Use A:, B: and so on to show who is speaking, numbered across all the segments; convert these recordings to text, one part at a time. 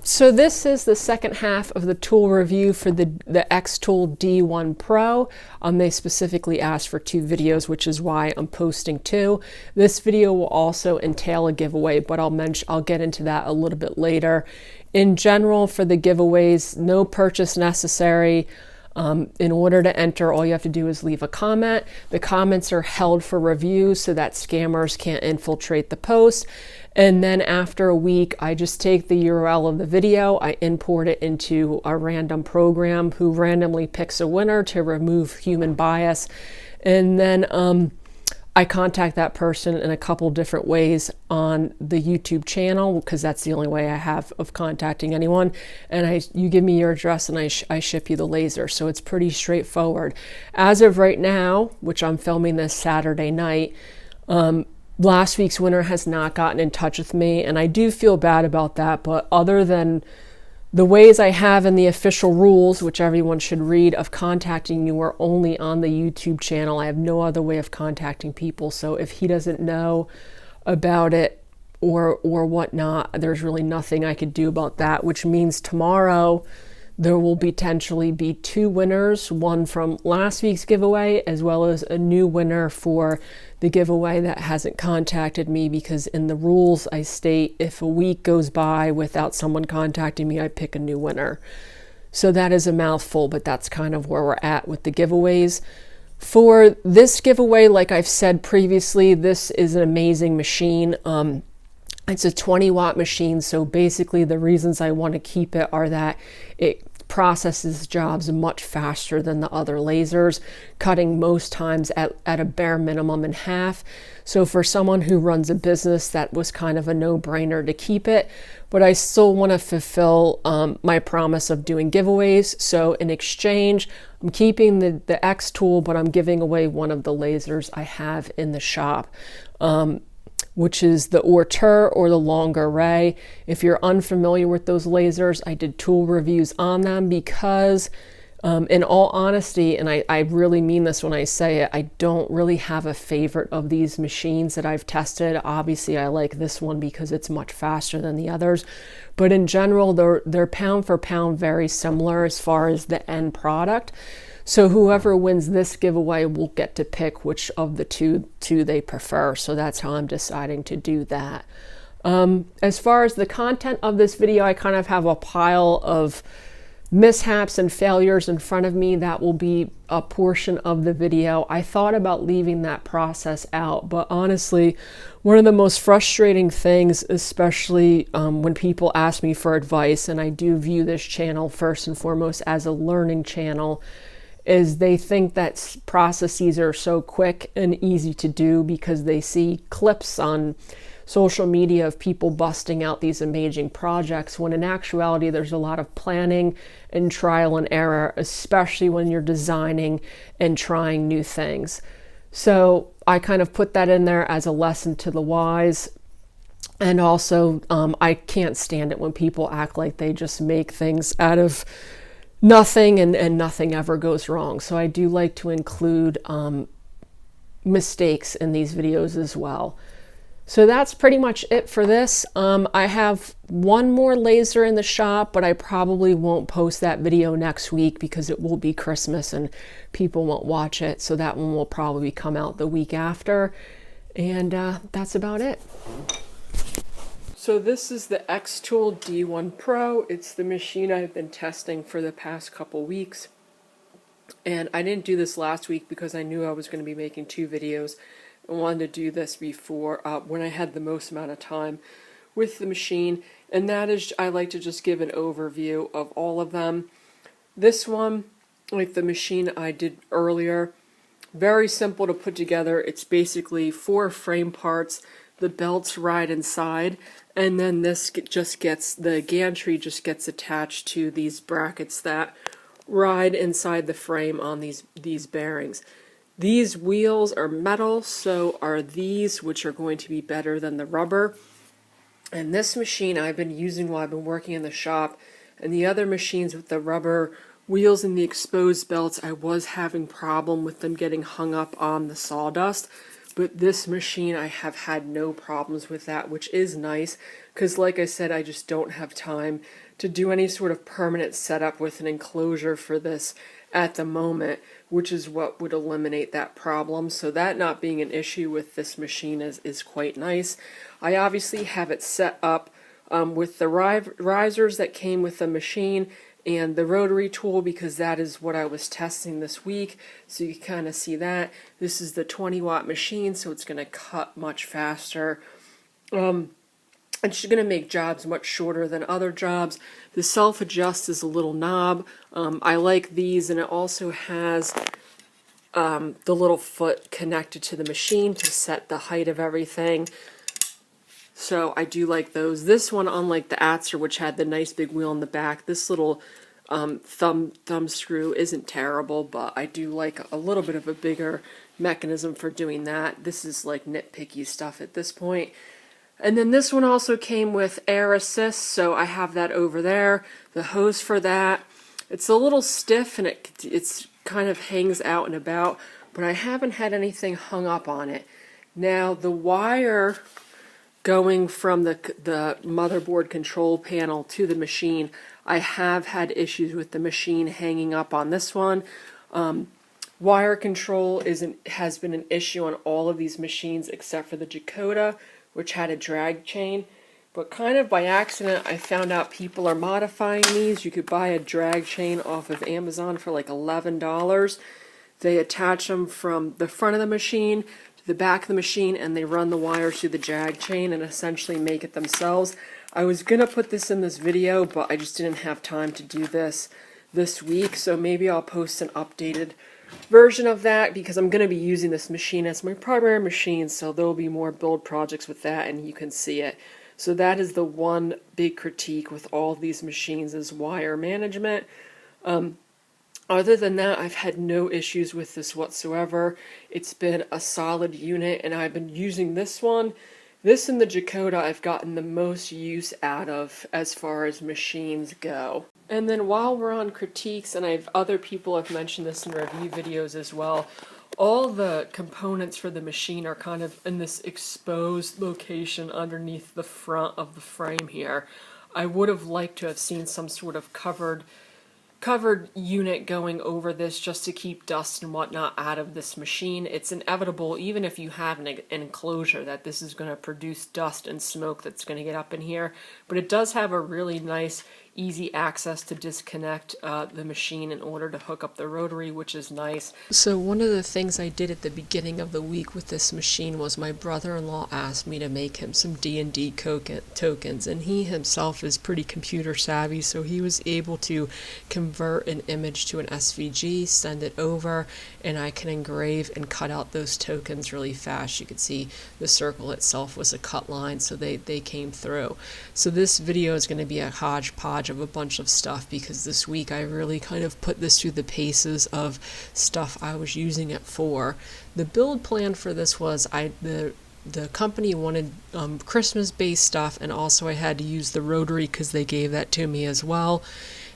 A: So this is the second half of the tool review for the xTool D1 Pro. They specifically asked for 2 videos, which is why I'm posting 2. This video will also entail a giveaway, but I'll get into that a little bit later. In general, for the giveaways, no purchase necessary. In order to enter, all you have to do is leave a comment. The comments are held for review so that scammers can't infiltrate the post. And then after a week, I just take the URL of the video, I import it into a random program who randomly picks a winner to remove human bias. And then I contact that person in a couple different ways on the YouTube channel, because that's the only way I have of contacting anyone. And you give me your address and I ship you the laser. So it's pretty straightforward. As of right now, which I'm filming this Saturday night, last week's winner has not gotten in touch with me, and I do feel bad about that. But other than the ways I have in the official rules, which everyone should read, of contacting you are only on the YouTube channel. I have no other way of contacting people. So if he doesn't know about it or whatnot, there's really nothing I could do about that, which means tomorrow there will potentially be 2 winners, one from last week's giveaway, as well as a new winner for the giveaway that hasn't contacted me, because in the rules I state if a week goes by without someone contacting me, I pick a new winner. So that is a mouthful, but that's kind of where we're at with the giveaways. For this giveaway, like I've said previously, this is an amazing machine. It's a 20-watt machine, so basically the reasons I want to keep it are that it processes jobs much faster than the other lasers, cutting most times at a bare minimum in half. So for someone who runs a business, that was kind of a no-brainer to keep it. But I still want to fulfill my promise of doing giveaways. So in exchange, I'm keeping the xTool, but I'm giving away one of the lasers I have in the shop, which is the Ortur, or the longer array. If you're unfamiliar with those lasers, I did tool reviews on them because, in all honesty, and I really mean this when I say it, I don't really have a favorite of these machines that I've tested. Obviously, I like this one because it's much faster than the others. But in general, they're pound for pound very similar as far as the end product. So whoever wins this giveaway will get to pick which of the two they prefer. So that's how I'm deciding to do that. As far as the content of this video, I kind of have a pile of mishaps and failures in front of me. That will be a portion of the video. I thought about leaving that process out, but honestly, one of the most frustrating things, especially when people ask me for advice, and I do view this channel first and foremost as a learning channel, is they think that processes are so quick and easy to do because they see clips on social media of people busting out these amazing projects, when in actuality there's a lot of planning and trial and error, especially when you're designing and trying new things. So I kind of put that in there as a lesson to the wise. And also, I can't stand it when people act like they just make things out of nothing and nothing ever goes wrong. So I do like to include mistakes in these videos as well. So that's pretty much it for this. I have one more laser in the shop, but I probably won't post that video next week because it will be Christmas and people won't watch it. So that one will probably come out the week after. And that's about it. So this is the xTool D1 Pro. It's the machine I've been testing for the past couple weeks. And I didn't do this last week because I knew I was going to be making 2 videos. I wanted to do this before, when I had the most amount of time with the machine. And that is, I like to just give an overview of all of them. This one, like the machine I did earlier, very simple to put together. It's basically 4 frame parts. The belts ride inside, and then this just gets, the gantry just gets attached to these brackets that ride inside the frame on these bearings. These wheels are metal, so are these, which are going to be better than the rubber. And this machine I've been using while I've been working in the shop, and the other machines with the rubber wheels and the exposed belts, I was having problem with them getting hung up on the sawdust. But this machine, I have had no problems with that, which is nice, because like I said, I just don't have time to do any sort of permanent setup with an enclosure for this at the moment, which is what would eliminate that problem. So that not being an issue with this machine is quite nice. I obviously have it set up with the risers that came with the machine and the rotary tool, because that is what I was testing this week. So you can kind of see that. This is the 20-watt machine, so it's going to cut much faster. It's going to make jobs much shorter than other jobs. The self-adjust is a little knob. I like these, and it also has the little foot connected to the machine to set the height of everything. So I do like those. This one, unlike the Atzer, which had the nice big wheel in the back, this little thumb screw isn't terrible, but I do like a little bit of a bigger mechanism for doing that. This is like nitpicky stuff at this point. And then this one also came with air assist, so I have that over there. The hose for that. It's a little stiff and it's kind of hangs out and about, but I haven't had anything hung up on it. Now the wire going from the motherboard control panel to the machine, I have had issues with the machine hanging up on this one. Wire control has been an issue on all of these machines except for the Dakota, which had a drag chain. But kind of by accident, I found out people are modifying these. You could buy a drag chain off of Amazon for like $11. They attach them from the front of the machine to the back of the machine, and they run the wires through the drag chain and essentially make it themselves. I was going to put this in this video, but I just didn't have time to do this week, so maybe I'll post an updated version of that, because I'm going to be using this machine as my primary machine, so there will be more build projects with that, and you can see it. So that is the one big critique with all these machines, is wire management. Other than that, I've had no issues with this whatsoever. It's been a solid unit, and I've been using this one. This and the Dakota I've gotten the most use out of as far as machines go. And then while we're on critiques, and other people have mentioned this in review videos as well, all the components for the machine are kind of in this exposed location underneath the front of the frame here. I would have liked to have seen some sort of covered unit going over this just to keep dust and whatnot out of this machine. It's inevitable, even if you have an enclosure, that this is going to produce dust and smoke that's going to get up in here. But it does have a really nice, easy access to disconnect the machine in order to hook up the rotary, which is nice. So one of the things I did at the beginning of the week with this machine was my brother-in-law asked me to make him some D&D tokens, and he himself is pretty computer savvy, so he was able to convert an image to an SVG, send it over, and I can engrave and cut out those tokens really fast. You could see the circle itself was a cut line, so they came through. So this video is going to be a hodgepodge of a bunch of stuff, because this week I really kind of put this through the paces of stuff I was using it for. The build plan for this was the company wanted Christmas-based stuff, and also I had to use the rotary because they gave that to me as well.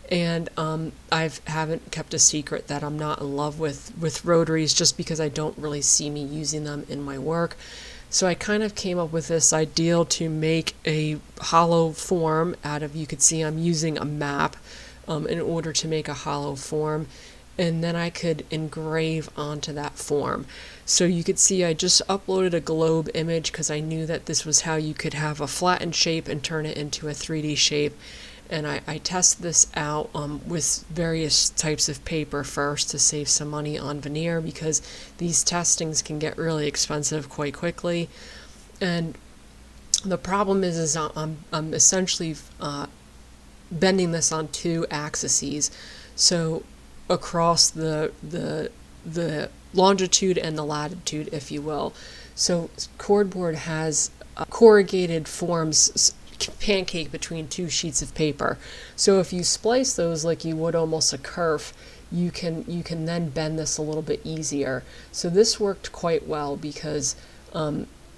A: And I haven't kept a secret that I'm not in love with rotaries, just because I don't really see me using them in my work. So I kind of came up with this ideal to make a hollow form out of, you could see I'm using a map in order to make a hollow form, and then I could engrave onto that form. So you could see I just uploaded a globe image because I knew that this was how you could have a flattened shape and turn it into a 3D shape. And I tested this out with various types of paper first to save some money on veneer, because these testings can get really expensive quite quickly. And the problem is I'm essentially bending this on two axes, so across the longitude and the latitude, if you will. So cordboard has corrugated forms pancake between two sheets of paper. So if you splice those like you would almost a kerf, you can then bend this a little bit easier. So this worked quite well because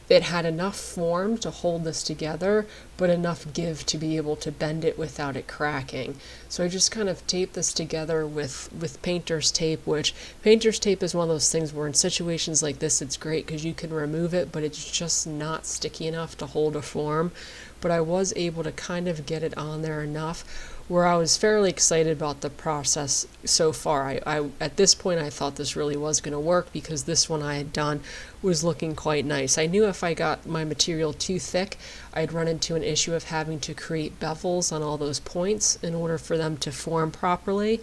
A: it had enough form to hold this together, but enough give to be able to bend it without it cracking. So I just kind of taped this together with painter's tape, which painter's tape is one of those things where in situations like this it's great because you can remove it, but it's just not sticky enough to hold a form. But I was able to kind of get it on there enough. where I was fairly excited about the process so far. I at this point I thought this really was going to work because this one I had done was looking quite nice. I knew if I got my material too thick, I'd run into an issue of having to create bevels on all those points in order for them to form properly.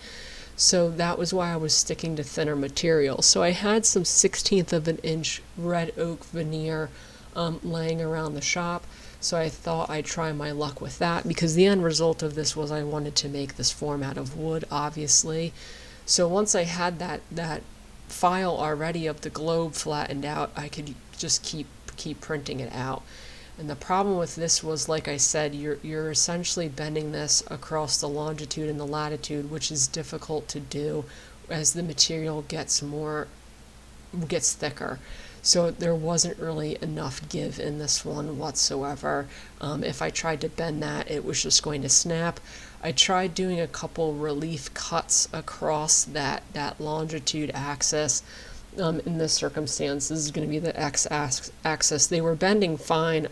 A: So that was why I was sticking to thinner material. So I had some 1/16 of an inch red oak veneer laying around the shop. So I thought I'd try my luck with that because the end result of this was I wanted to make this form out of wood, obviously. So once I had that file already of the globe flattened out, I could just keep printing it out. And the problem with this was, like I said, you're essentially bending this across the longitude and the latitude, which is difficult to do as the material gets thicker. So there wasn't really enough give in this one whatsoever. If I tried to bend that, it was just going to snap. I tried doing a couple relief cuts across that longitude axis. In this circumstance, this is going to be the x-axis. They were bending fine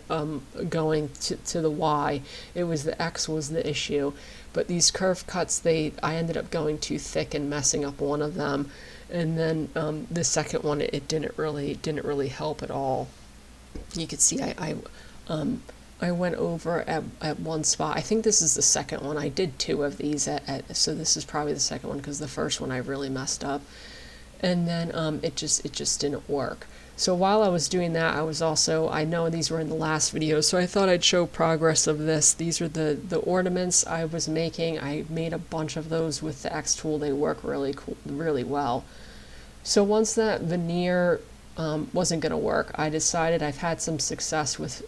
A: going to the y. It was the x was the issue. But these curve cuts, I ended up going too thick and messing up one of them. And then the second one, it didn't really help at all. You could see I went over at one spot. I think this is the second one. I did 2 of these so this is probably the second one because the first one I really messed up. And then it just didn't work. So while I was doing that, I know these were in the last video, so I thought I'd show progress of this. These are the ornaments I was making. I made a bunch of those with the xTool. They work really well. So once that veneer wasn't going to work, I decided I've had some success with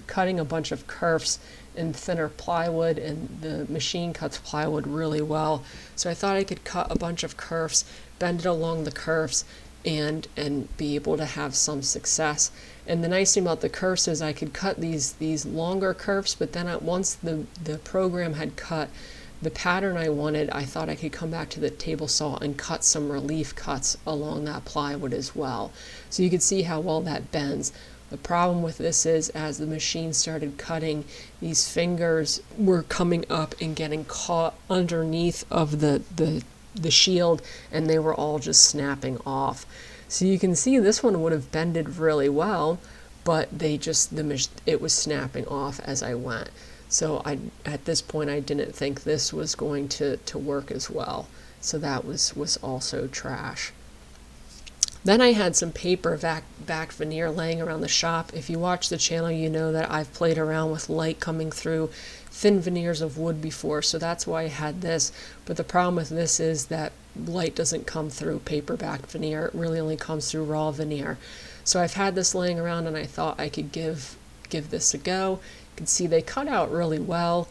A: cutting a bunch of kerfs in thinner plywood, and the machine cuts plywood really well. So I thought I could cut a bunch of kerfs, bend it along the kerfs, and be able to have some success. And the nice thing about the kerfs is I could cut these longer kerfs, but then once the program had cut the pattern I wanted, I thought I could come back to the table saw and cut some relief cuts along that plywood as well. So you can see how well that bends. The problem with this is, as the machine started cutting, these fingers were coming up and getting caught underneath of the shield, and they were all just snapping off. So you can see this one would have bended really well, but it was snapping off as I went. So at this point I didn't think this was going to work as well. So that was also trash. Then I had some paper back veneer laying around the shop. If you watch the channel, you know that I've played around with light coming through thin veneers of wood before, so that's why I had this. But the problem with this is that light doesn't come through paper back veneer. It really only comes through raw veneer. So I've had this laying around, and I thought I could give this a go. You can see they cut out really well,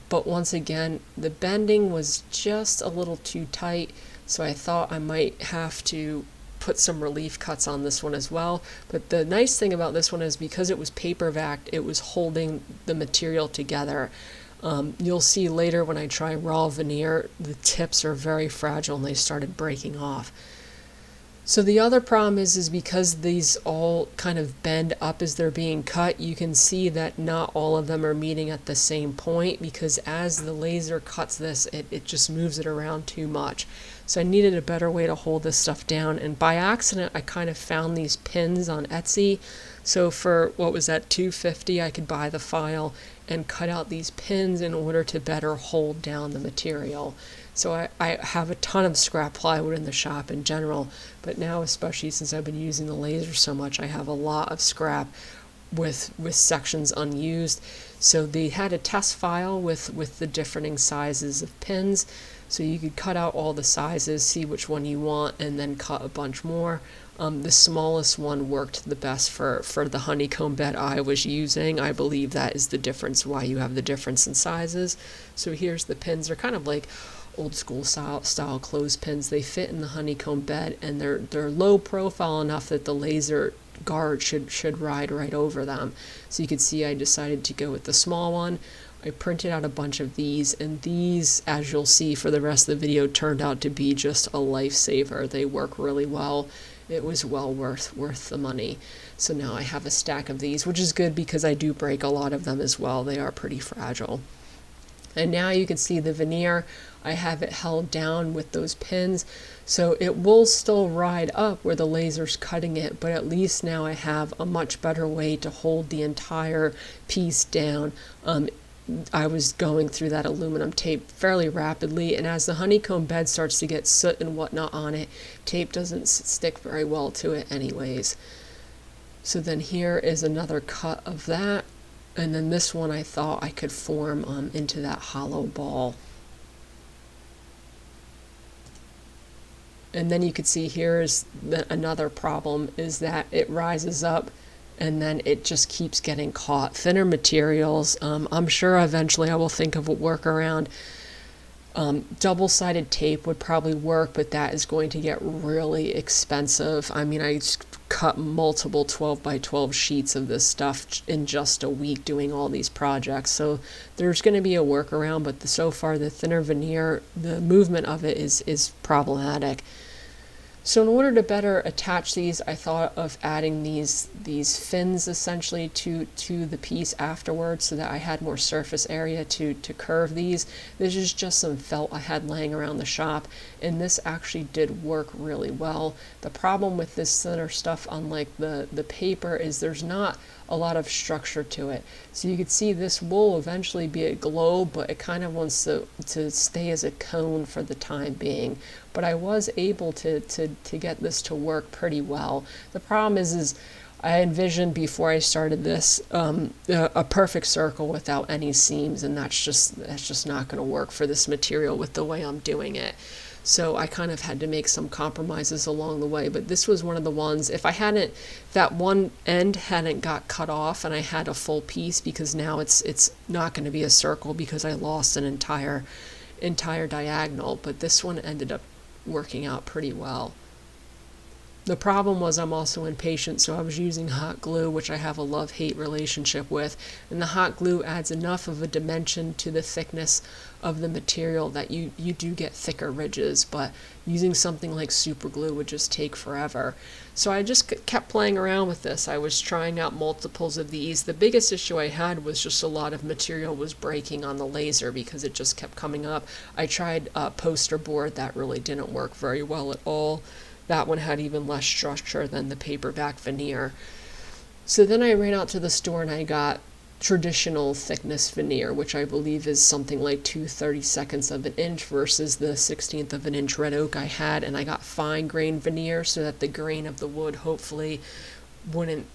A: but once again, the bending was just a little too tight, so I thought I might have to put some relief cuts on this one as well. But the nice thing about this one is because it was paper vacked, it was holding the material together. You'll see later when I try raw veneer, the tips are very fragile and they started breaking off. So the other problem is because these all kind of bend up as they're being cut, you can see that not all of them are meeting at the same point, because as the laser cuts this, it just moves it around too much. So I needed a better way to hold this stuff down, and by accident I kind of found these pins on Etsy. So for, what was that, $2.50, I could buy the file and cut out these pins in order to better hold down the material. So I have a ton of scrap plywood in the shop in general, but now especially since I've been using the laser so much, I have a lot of scrap with sections unused. So they had a test file with the differing sizes of pins, so you could cut out all the sizes, see which one you want, and then cut a bunch more. The smallest one worked the best for the honeycomb bed I was using. I believe that is the difference, why you have the difference in sizes. So here's the pins. They're kind of like old school style clothespins. They fit in the honeycomb bed, and they're low profile enough that the laser guard should ride right over them. So you can see I decided to go with the small one. I printed out a bunch of these, and these, as you'll see for the rest of the video, turned out to be just a lifesaver. They work really well. It was well worth the money. So now I have a stack of these, which is good because I do break a lot of them as well. They are pretty fragile. And now you can see the veneer, I have it held down with those pins, so it will still ride up where the laser's cutting it, but at least now I have a much better way to hold the entire piece down. I was going through that aluminum tape fairly rapidly, and as the honeycomb bed starts to get soot and whatnot on it, tape doesn't stick very well to it anyways. So then here is another cut of that, and then this one I thought I could form into that hollow ball. And then you can see here's another problem, is that it rises up and then it just keeps getting caught. Thinner materials, I'm sure eventually I will think of a workaround. Double-sided tape would probably work, but that is going to get really expensive. I mean, I cut multiple 12 by 12 sheets of this stuff in just a week doing all these projects, so there's going to be a workaround, but so far the thinner veneer, the movement of it is problematic. So in order to better attach these, I thought of adding these fins essentially to the piece afterwards, so that I had more surface area to curve these. This is just some felt I had laying around the shop, and this actually did work really well. The problem with this thinner stuff, unlike the paper, is there's not a lot of structure to it. So you can see this will eventually be a globe, but it kind of wants to stay as a cone for the time being. But I was able to get this to work pretty well. The problem is I envisioned before I started this a perfect circle without any seams, and that's just not going to work for this material with the way I'm doing it. So I kind of had to make some compromises along the way, but this was one of the ones, if that one end hadn't got cut off and I had a full piece, because now it's not going to be a circle because I lost an entire diagonal, but this one ended up working out pretty well. The problem was I'm also impatient, so I was using hot glue, which I have a love-hate relationship with, and the hot glue adds enough of a dimension to the thickness of the material that you do get thicker ridges, but using something like super glue would just take forever. So I just kept playing around with this. I was trying out multiples of these. The biggest issue I had was just a lot of material was breaking on the laser because it just kept coming up. I tried a poster board, that really didn't work very well at all. That one had even less structure than the paperback veneer. So then I ran out to the store and I got traditional thickness veneer, which I believe is something like 2/32 of an inch versus the 1/16 of an inch red oak I had, and I got fine grain veneer so that the grain of the wood hopefully wouldn't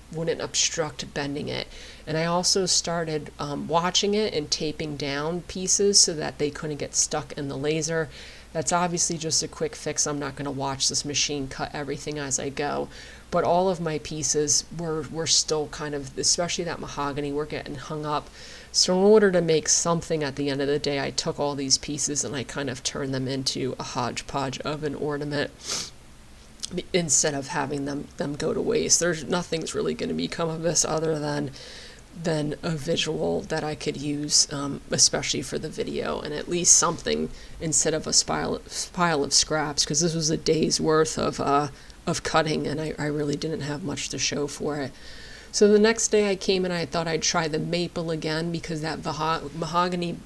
A: obstruct bending it. And I also started watching it and taping down pieces so that they couldn't get stuck in the laser. That's obviously just a quick fix. I'm not going to watch this machine cut everything as I go, but all of my pieces were still kind of, especially that mahogany, were getting hung up. So in order to make something at the end of the day, I took all these pieces and I kind of turned them into a hodgepodge of an ornament instead of having them go to waste. Nothing's really going to become of this other than a visual that I could use, especially for the video, and at least something instead of a pile of scraps, because this was a day's worth of cutting, and I really didn't have much to show for it. So the next day I came and I thought I'd try the maple again, because that mahogany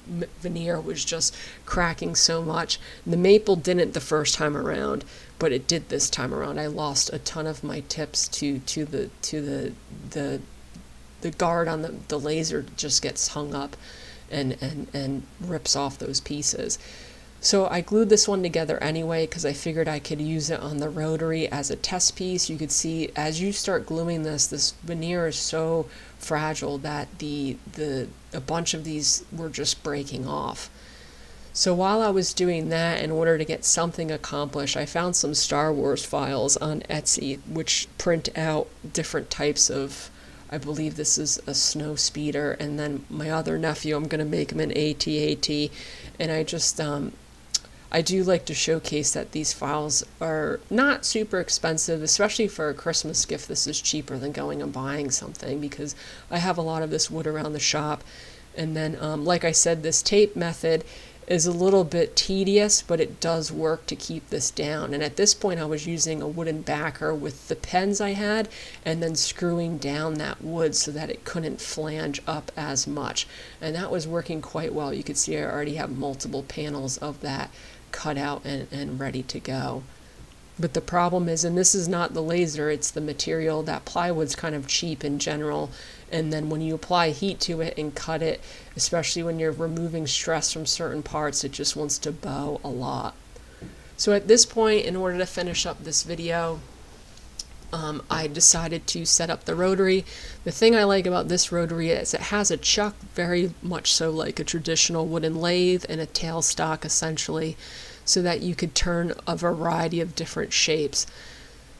A: veneer was just cracking so much. The maple didn't the first time around, but it did this time around. I lost a ton of my tips to the guard on the laser just gets hung up and rips off those pieces. So I glued this one together anyway because I figured I could use it on the Rotary as a test piece. You could see as you start gluing this veneer is so fragile that a bunch of these were just breaking off. So while I was doing that, in order to get something accomplished, I found some Star Wars files on Etsy which print out different types of, I believe this is a snow speeder, and then my other nephew, I'm going to make him an AT-AT, and I do like to showcase that these files are not super expensive, especially for a Christmas gift. This is cheaper than going and buying something because I have a lot of this wood around the shop. And then, like I said, this tape method, is a little bit tedious, but it does work to keep this down. And at this point I was using a wooden backer with the pens I had and then screwing down that wood so that it couldn't flange up as much. And that was working quite well. You can see I already have multiple panels of that cut out and ready to go. But the problem is, and this is not the laser, it's the material, that plywood's kind of cheap in general, and then when you apply heat to it and cut it, especially when you're removing stress from certain parts, it just wants to bow a lot. So at this point, in order to finish up this video, I decided to set up the rotary. The thing I like about this rotary is it has a chuck, very much so like a traditional wooden lathe, and a tailstock essentially, so that you could turn a variety of different shapes.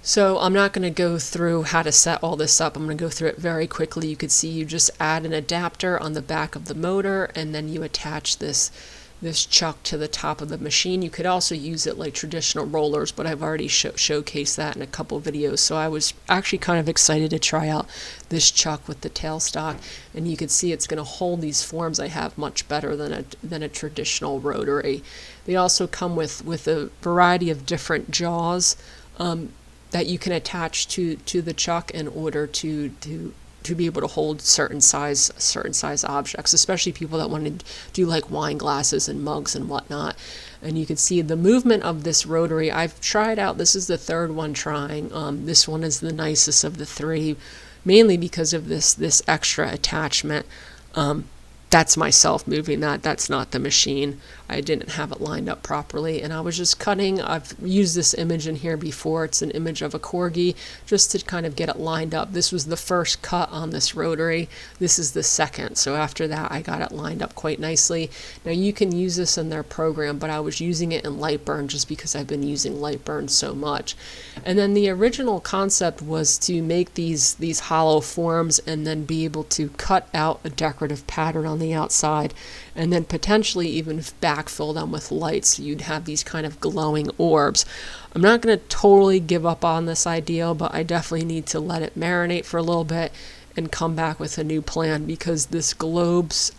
A: So I'm not going to go through how to set all this up. I'm going to go through it very quickly. You could see you just add an adapter on the back of the motor, and then you attach this chuck to the top of the machine. You could also use it like traditional rollers, but I've already showcased that in a couple videos. So I was actually kind of excited to try out this chuck with the tailstock, and you can see it's going to hold these forms I have much better than a traditional rotary. They also come with a variety of different jaws that you can attach to the chuck in order to be able to hold certain size objects, especially people that want to do like wine glasses and mugs and whatnot. And you can see the movement of this rotary. I've tried out, this is the third one trying. This one is the nicest of the three, mainly because of this extra attachment. That's myself moving that. That's not the machine. I didn't have it lined up properly, and I was just cutting. I've used this image in here before. It's an image of a corgi, just to kind of get it lined up. This was the first cut on this rotary. This is the second. So after that, I got it lined up quite nicely. Now you can use this in their program, but I was using it in Lightburn just because I've been using Lightburn so much. And then the original concept was to make these hollow forms and then be able to cut out a decorative pattern on the outside, and then potentially even backfill them with lights, so you'd have these kind of glowing orbs. I'm not going to totally give up on this idea, but I definitely need to let it marinate for a little bit and come back with a new plan, because this globe's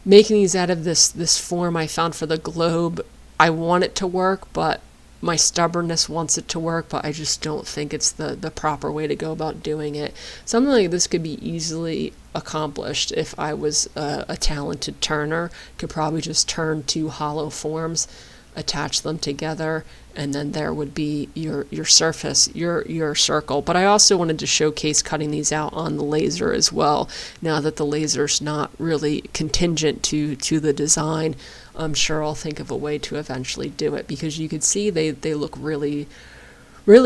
A: making these out of this form I found for the globe, I want it to work, but my stubbornness wants it to work, but I just don't think it's the proper way to go about doing it. Something like this could be easily accomplished if I was a talented turner. Could probably just turn two hollow forms, attach them together, and then there would be your surface, your circle. But I also wanted to showcase cutting these out on the laser as well. Now that the laser's not really contingent to the design, I'm sure I'll think of a way to eventually do it, because you can see they look really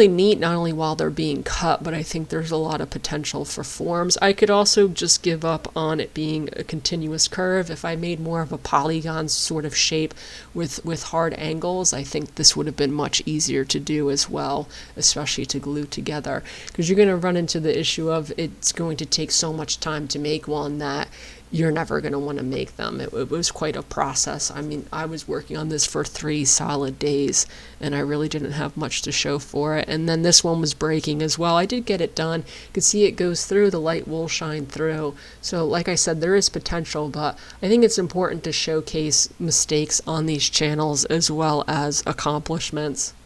A: neat, not only while they're being cut, but I think there's a lot of potential for forms. I could also just give up on it being a continuous curve. If I made more of a polygon sort of shape with hard angles, I think this would have been much easier to do as well, especially to glue together, because you're going to run into the issue of it's going to take so much time to make one that you're never going to want to make them. It was quite a process. I mean, I was working on this for 3 solid days, and I really didn't have much to show for it. And then this one was breaking as well. I did get it done. You can see it goes through, the light will shine through. So like I said, there is potential, but I think it's important to showcase mistakes on these channels as well as accomplishments.